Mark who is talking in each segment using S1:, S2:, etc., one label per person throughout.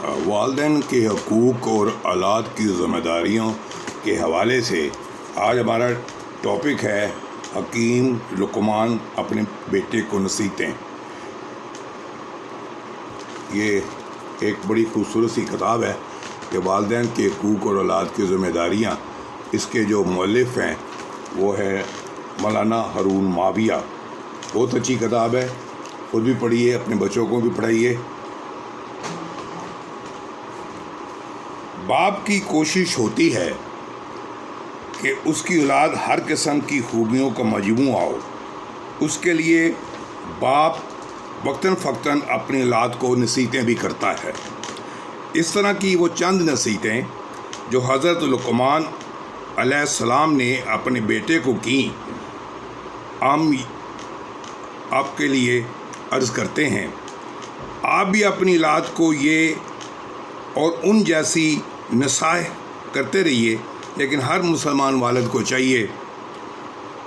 S1: والدین کے حقوق اور اولاد کی ذمہ داریوں کے حوالے سے آج ہمارا ٹاپک ہے حکیم لقمان اپنے بیٹے کو نصیحتیں۔ یہ ایک بڑی خوبصورت سی کتاب ہے کہ والدین کے حقوق اور اولاد کی ذمہ داریاں۔ اس کے جو مؤلف ہیں وہ ہے مولانا ہارون معاویہ۔ بہت اچھی کتاب ہے، خود بھی پڑھیے، اپنے بچوں کو بھی پڑھائیے۔ باپ کی کوشش ہوتی ہے کہ اس کی اولاد ہر قسم کی خوبیوں کا مجموعہ ہو۔ اس کے لیے باپ وقتاً فوقتاً اپنی اولاد کو نصیحتیں بھی کرتا ہے۔ اس طرح کی وہ چند نصیحتیں جو حضرت لقمان علیہ السلام نے اپنے بیٹے کو کیں، ہم آپ کے لیے عرض کرتے ہیں۔ آپ بھی اپنی اولاد کو یہ اور ان جیسی نصائح کرتے رہیے، لیکن ہر مسلمان والد کو چاہیے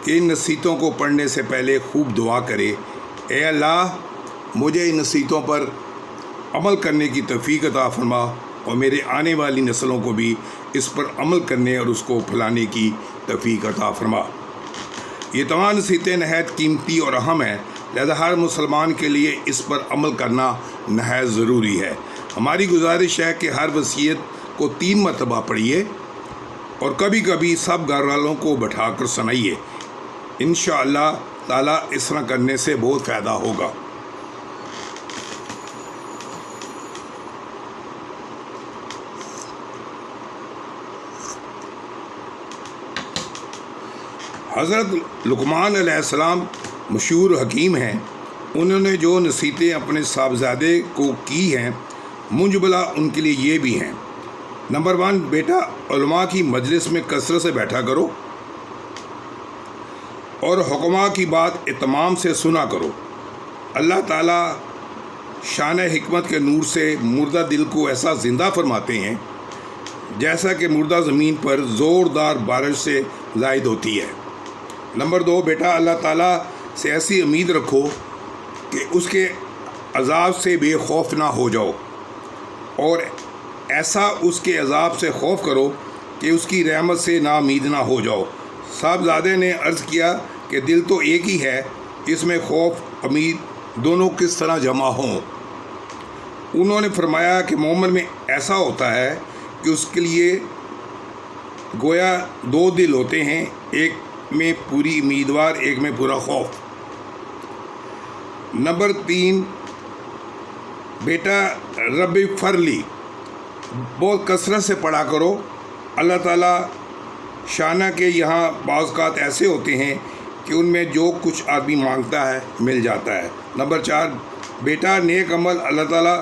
S1: کہ ان نصیحتوں کو پڑھنے سے پہلے خوب دعا کرے، اے اللہ مجھے ان نصیحتوں پر عمل کرنے کی توفیق عطا فرما اور میرے آنے والی نسلوں کو بھی اس پر عمل کرنے اور اس کو پھیلانے کی توفیق عطا فرما۔ یہ تمام نصیحتیں نہایت قیمتی اور اہم ہیں، لہذا ہر مسلمان کے لیے اس پر عمل کرنا نہایت ضروری ہے۔ ہماری گزارش ہے کہ ہر وصیت کو 3 مرتبہ پڑھیے اور کبھی کبھی سب گھر والوں کو بٹھا کر سنائیے۔ انشاءاللہ تعالیٰ اس طرح کرنے سے بہت فائدہ ہوگا۔ حضرت لقمان علیہ السلام مشہور حکیم ہیں۔ انہوں نے جو نصیحتیں اپنے صاحبزادے کو کی ہیں، منجملہ ان کے لیے یہ بھی ہیں۔ نمبر 1، بیٹا علماء کی مجلس میں کثرت سے بیٹھا کرو اور حکماء کی بات اہتمام سے سنا کرو۔ اللہ تعالیٰ شان حکمت کے نور سے مردہ دل کو ایسا زندہ فرماتے ہیں جیسا کہ مردہ زمین پر زوردار بارش سے زائد ہوتی ہے۔ نمبر 2، بیٹا اللہ تعالیٰ سے ایسی امید رکھو کہ اس کے عذاب سے بے خوف نہ ہو جاؤ، اور ایسا اس کے عذاب سے خوف کرو کہ اس کی رحمت سے ناامید نہ ہو جاؤ۔ صاحبزادے نے عرض کیا کہ دل تو ایک ہی ہے، اس میں خوف امید دونوں کس طرح جمع ہوں؟ انہوں نے فرمایا کہ مومن میں ایسا ہوتا ہے کہ اس کے لیے گویا 2 دل ہوتے ہیں، ایک میں پوری امیدوار، ایک میں پورا خوف۔ نمبر 3، بیٹا رب فرلی بہت کثرت سے پڑھا کرو۔ اللہ تعالیٰ شانہ کے یہاں بعض اوقات ایسے ہوتے ہیں کہ ان میں جو کچھ آدمی مانگتا ہے مل جاتا ہے۔ نمبر 4، بیٹا نیک عمل اللہ تعالیٰ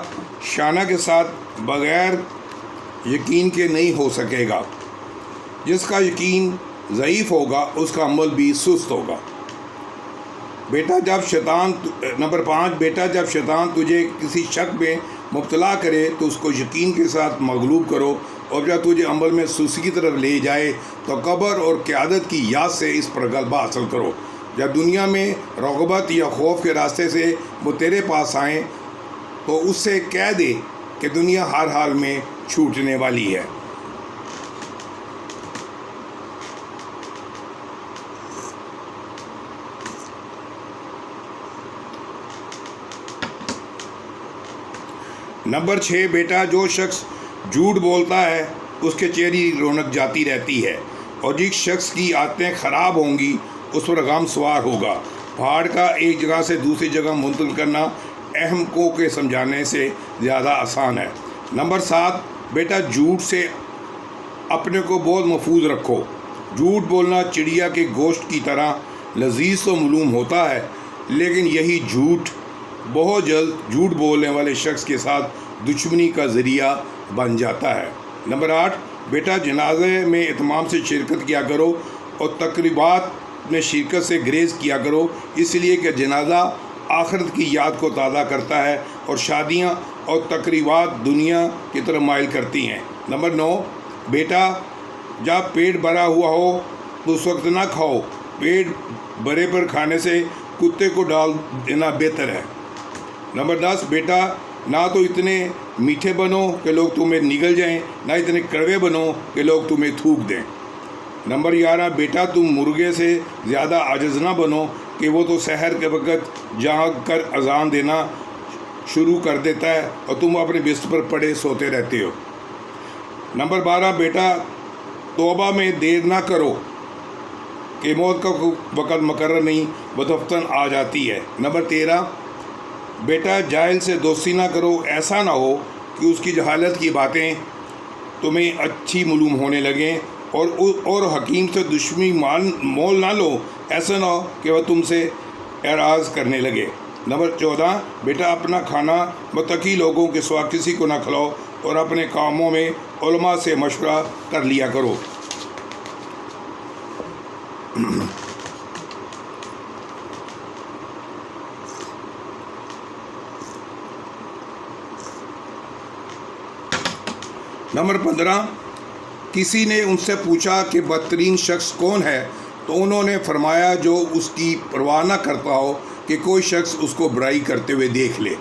S1: شانہ کے ساتھ بغیر یقین کے نہیں ہو سکے گا۔ جس کا یقین ضعیف ہوگا اس کا عمل بھی سست ہوگا۔ نمبر 5، بیٹا جب شیطان تجھے کسی شک میں مبتلا کرے تو اس کو یقین کے ساتھ مغلوب کرو، اور جب تجھے عمل میں سستی کی طرف لے جائے تو قبر اور قیادت کی یاد سے اس پر غلبہ حاصل کرو۔ جب دنیا میں رغبت یا خوف کے راستے سے وہ تیرے پاس آئیں تو اس سے کہہ دے کہ دنیا ہر حال میں چھوٹنے والی ہے۔ نمبر 6، بیٹا جو شخص جھوٹ بولتا ہے اس کے چہرے کی رونق جاتی رہتی ہے، اور جس شخص کی عادتیں خراب ہوں گی اس پر غم سوار ہوگا۔ پہاڑ کا ایک جگہ سے دوسری جگہ منتقل کرنا اہم کو کے سمجھانے سے زیادہ آسان ہے۔ نمبر 7، بیٹا جھوٹ سے اپنے کو بہت محفوظ رکھو۔ جھوٹ بولنا چڑیا کے گوشت کی طرح لذیذ تو معلوم ہوتا ہے، لیکن یہی جھوٹ بہت جلد جھوٹ بولنے والے شخص کے ساتھ دشمنی کا ذریعہ بن جاتا ہے۔ نمبر 8، بیٹا جنازے میں اہتمام سے شرکت کیا کرو اور تقریبات میں شرکت سے گریز کیا کرو، اس لیے کہ جنازہ آخرت کی یاد کو تازہ کرتا ہے اور شادیاں اور تقریبات دنیا کی طرف مائل کرتی ہیں۔ نمبر 9، بیٹا جب پیٹ بھرا ہوا ہو تو اس وقت نہ کھاؤ، پیٹ بھرے پر کھانے سے کتے کو ڈال دینا بہتر ہے۔ نمبر 10، بیٹا نہ تو اتنے میٹھے بنو کہ لوگ تمہیں نگل جائیں، نہ اتنے کڑوے بنو کہ لوگ تمہیں تھوک دیں۔ نمبر 11، بیٹا تم مرغے سے زیادہ عاجز نہ بنو کہ وہ تو سحر کے وقت جاگ کر اذان دینا شروع کر دیتا ہے اور تم اپنے بستر پر پڑے سوتے رہتے ہو۔ نمبر 12، بیٹا توبہ میں دیر نہ کرو کہ موت کا وقت مقرر نہیں بتفتن آ جاتی ہے۔ نمبر 13، بیٹا جاہل سے دوستی نہ کرو، ایسا نہ ہو کہ اس کی جہالت کی باتیں تمہیں اچھی معلوم ہونے لگیں، اور حکیم سے دشمنی مول نہ لو، ایسا نہ ہو کہ وہ تم سے اعراض کرنے لگے۔ نمبر 14، بیٹا اپنا کھانا متقی لوگوں کے سوا کسی کو نہ کھلاؤ، اور اپنے کاموں میں علماء سے مشورہ کر لیا کرو۔ نمبر 15، کسی نے ان سے پوچھا کہ بدترین شخص کون ہے، تو انہوں نے فرمایا جو اس کی پرواہ نہ کرتا ہو کہ کوئی شخص اس کو برائی کرتے ہوئے دیکھ لے۔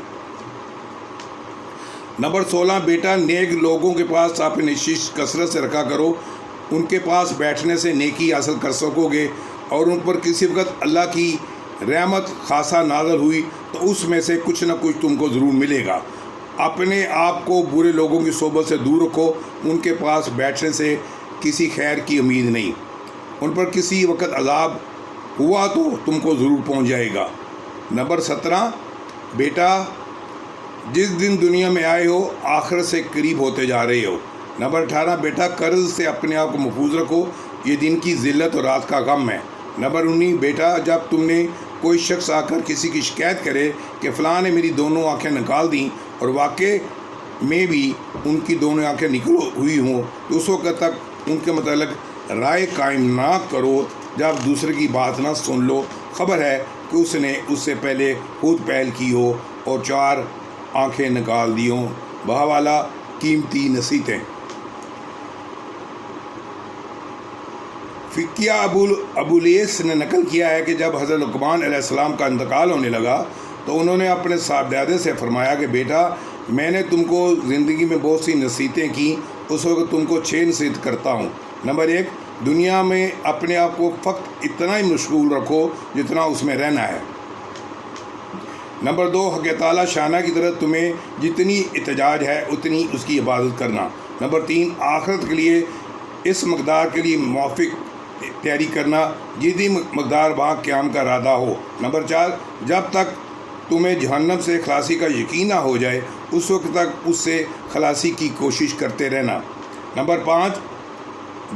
S1: نمبر 16، بیٹا نیک لوگوں کے پاس اپنی نشست کثرت سے رکھا کرو، ان کے پاس بیٹھنے سے نیکی حاصل کر سکو گے، اور ان پر کسی وقت اللہ کی رحمت خاصا نازل ہوئی تو اس میں سے کچھ نہ کچھ تم کو ضرور ملے گا۔ اپنے آپ کو برے لوگوں کی صحبت سے دور رکھو، ان کے پاس بیٹھنے سے کسی خیر کی امید نہیں، ان پر کسی وقت عذاب ہوا تو تم کو ضرور پہنچ جائے گا۔ نمبر 17، بیٹا جس دن دنیا میں آئے ہو آخرت سے قریب ہوتے جا رہے ہو۔ نمبر 18، بیٹا قرض سے اپنے آپ کو محفوظ رکھو، یہ دن کی ذلت اور رات کا غم ہے۔ نمبر 19، بیٹا جب تم نے کوئی شخص آ کر کسی کی شکایت کرے کہ فلاں نے میری دونوں آنکھیں نکال دیں، اور واقع میں بھی ان کی دونوں آنکھیں نکل ہوئی ہوں، تو اس وقت تک ان کے متعلق رائے قائم نہ کرو جب دوسرے کی بات نہ سن لو۔ خبر ہے کہ اس نے اس سے پہلے خود پہل کی ہو اور 4 آنکھیں نکال دی ہوں۔ بہوالا قیمتی نصیحتیں۔ فقیہ ابولیس نے نقل کیا ہے کہ جب حضرت لقمان علیہ السلام کا انتقال ہونے لگا تو انہوں نے اپنے صاحبزادے سے فرمایا کہ بیٹا میں نے تم کو زندگی میں بہت سی نصیحتیں کی، اس وقت تم کو 6 نصیحت کرتا ہوں۔ نمبر 1، دنیا میں اپنے آپ کو فقط اتنا ہی مشغول رکھو جتنا اس میں رہنا ہے۔ نمبر 2، حق تعالیٰ شانہ کی طرف تمہیں جتنی احتجاج ہے اتنی اس کی عبادت کرنا۔ نمبر 3، آخرت کے لیے اس مقدار کے لیے موافق تیاری کرنا جتنی مقدار وہاں قیام کا ارادہ ہو۔ نمبر 4، جب تک تمہیں جہنم سے خلاصی کا یقین نہ ہو جائے اس وقت تک اس سے خلاصی کی کوشش کرتے رہنا۔ نمبر 5،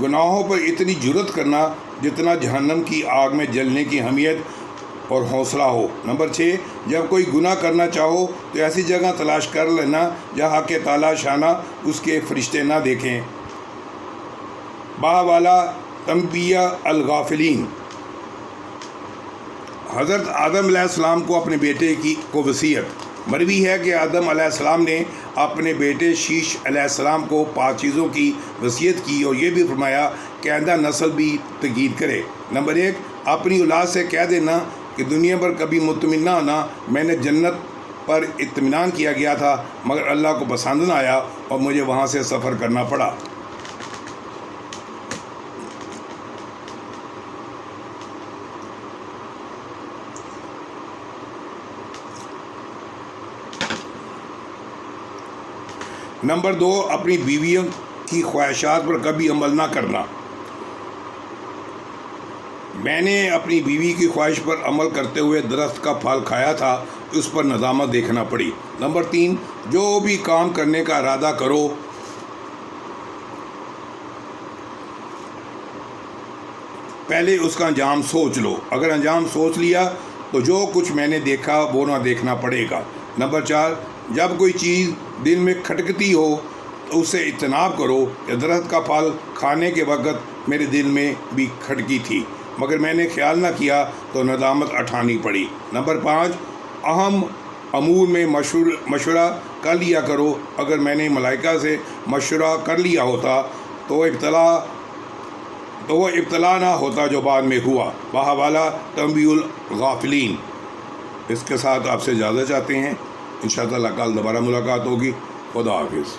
S1: گناہوں پر اتنی جرأت کرنا جتنا جہنم کی آگ میں جلنے کی اہمیت اور حوصلہ ہو۔ نمبر 6، جب کوئی گناہ کرنا چاہو تو ایسی جگہ تلاش کر لینا جہاں کہ تعالیٰ شانہ اس کے فرشتے نہ دیکھیں۔ بہوالا تنبیہ الغافلین۔ حضرت آدم علیہ السلام کو اپنے بیٹے کو وصیت۔ مروی ہے کہ آدم علیہ السلام نے اپنے بیٹے شیش علیہ السلام کو 5 چیزوں کی وصیت کی اور یہ بھی فرمایا کہ آئندہ نسل بھی تقید کرے۔ نمبر 1، اپنی اولاد سے کہہ دینا کہ دنیا پر کبھی مطمئن نہ ہونا، میں نے جنت پر اطمینان کیا گیا تھا مگر اللہ کو پسند نہ آیا اور مجھے وہاں سے سفر کرنا پڑا۔ نمبر 2، اپنی بیویوں کی خواہشات پر کبھی عمل نہ کرنا۔ میں نے اپنی بیوی کی خواہش پر عمل کرتے ہوئے درخت کا پھل کھایا تھا، اس پر ندامت دیکھنا پڑی۔ نمبر 3، جو بھی کام کرنے کا ارادہ کرو پہلے اس کا انجام سوچ لو، اگر انجام سوچ لیا تو جو کچھ میں نے دیکھا وہ نہ دیکھنا پڑے گا۔ نمبر 4، جب کوئی چیز دل میں کھٹکتی ہو تو اسے اجتناب کرو کہ درخت کا پھل کھانے کے وقت میرے دل میں بھی کھٹکی تھی مگر میں نے خیال نہ کیا تو ندامت اٹھانی پڑی۔ نمبر 5، اہم امور میں مشورہ کر لیا کرو، اگر میں نے ملائکہ سے مشورہ کر لیا ہوتا تو وہ ابتلا نہ ہوتا جو بعد میں ہوا۔ بہوالا تنبیہ الغافلین۔ اس کے ساتھ آپ سے اجازت چاہتے ہیں۔ انشاءاللہ کل دوبارہ ملاقات ہوگی. خدا حافظ.